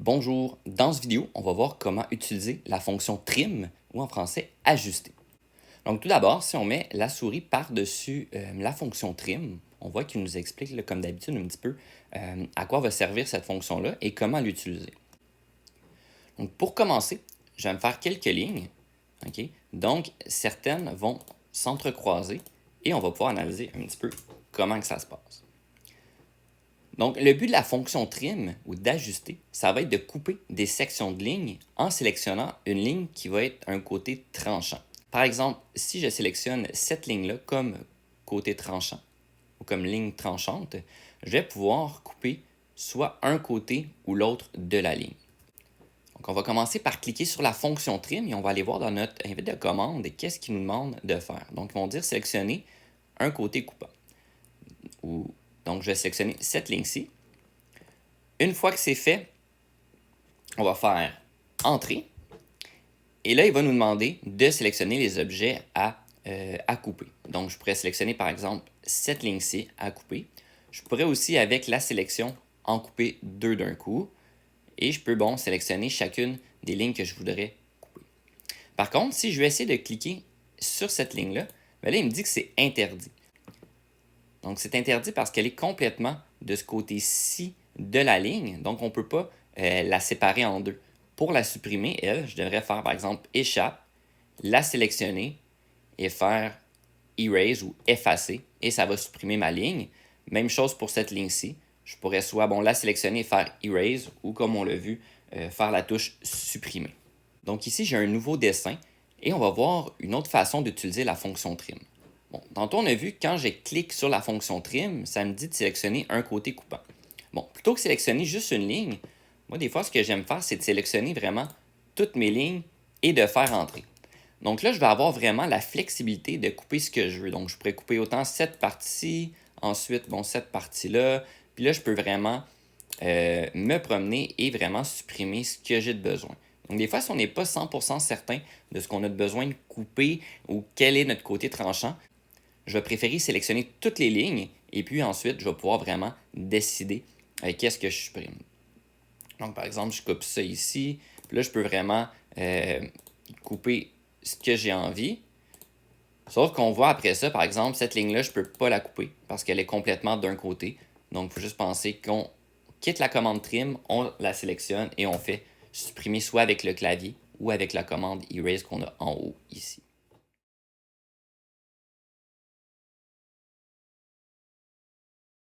Bonjour, dans cette vidéo, on va voir comment utiliser la fonction trim ou en français ajuster. Donc tout d'abord, si on met la souris par-dessus la fonction trim, on voit qu'il nous explique là, comme d'habitude un petit peu à quoi va servir cette fonction-là et comment l'utiliser. Donc pour commencer, je vais me faire quelques lignes. Okay? Donc certaines vont s'entrecroiser et on va pouvoir analyser un petit peu comment que ça se passe. Donc, le but de la fonction trim ou d'ajuster, ça va être de couper des sections de lignes en sélectionnant une ligne qui va être un côté tranchant. Par exemple, si je sélectionne cette ligne-là comme côté tranchant ou comme ligne tranchante, je vais pouvoir couper soit un côté ou l'autre de la ligne. Donc, on va commencer par cliquer sur la fonction trim et on va aller voir dans notre invite de commande qu'est-ce qu'il nous demande de faire. Donc, ils vont dire sélectionner un côté coupant. Donc, je vais sélectionner cette ligne-ci. Une fois que c'est fait, on va faire Entrée. Et là, il va nous demander de sélectionner les objets à couper. Donc, je pourrais sélectionner, par exemple, cette ligne-ci à couper. Je pourrais aussi, avec la sélection, en couper deux d'un coup. Et je peux, sélectionner chacune des lignes que je voudrais couper. Par contre, si je vais essayer de cliquer sur cette ligne-là, là, il me dit que c'est interdit. Donc, c'est interdit parce qu'elle est complètement de ce côté-ci de la ligne. Donc, on ne peut pas la séparer en deux. Pour la supprimer, je devrais faire, par exemple, Échappe, la sélectionner et faire Erase ou Effacer. Et ça va supprimer ma ligne. Même chose pour cette ligne-ci. Je pourrais soit la sélectionner et faire Erase ou, comme on l'a vu, faire la touche Supprimer. Donc ici, j'ai un nouveau dessin et on va voir une autre façon d'utiliser la fonction trim. Bon, tantôt, on a vu que quand je clique sur la fonction trim, ça me dit de sélectionner un côté coupant. Bon, plutôt que sélectionner juste une ligne, moi, des fois, ce que j'aime faire, c'est de sélectionner vraiment toutes mes lignes et de faire entrer. Donc là, je vais avoir vraiment la flexibilité de couper ce que je veux. Donc, je pourrais couper autant cette partie, ensuite, cette partie-là. Puis là, je peux vraiment me promener et vraiment supprimer ce que j'ai de besoin. Donc, des fois, si on n'est pas 100% certain de ce qu'on a de besoin de couper ou quel est notre côté tranchant, je vais préférer sélectionner toutes les lignes et puis ensuite, je vais pouvoir vraiment décider qu'est-ce que je supprime. Donc, par exemple, je coupe ça ici. Puis là, je peux vraiment couper ce que j'ai envie. Sauf qu'on voit après ça, par exemple, cette ligne-là, je ne peux pas la couper parce qu'elle est complètement d'un côté. Donc, il faut juste penser qu'on quitte la commande trim, on la sélectionne et on fait supprimer soit avec le clavier ou avec la commande erase qu'on a en haut ici.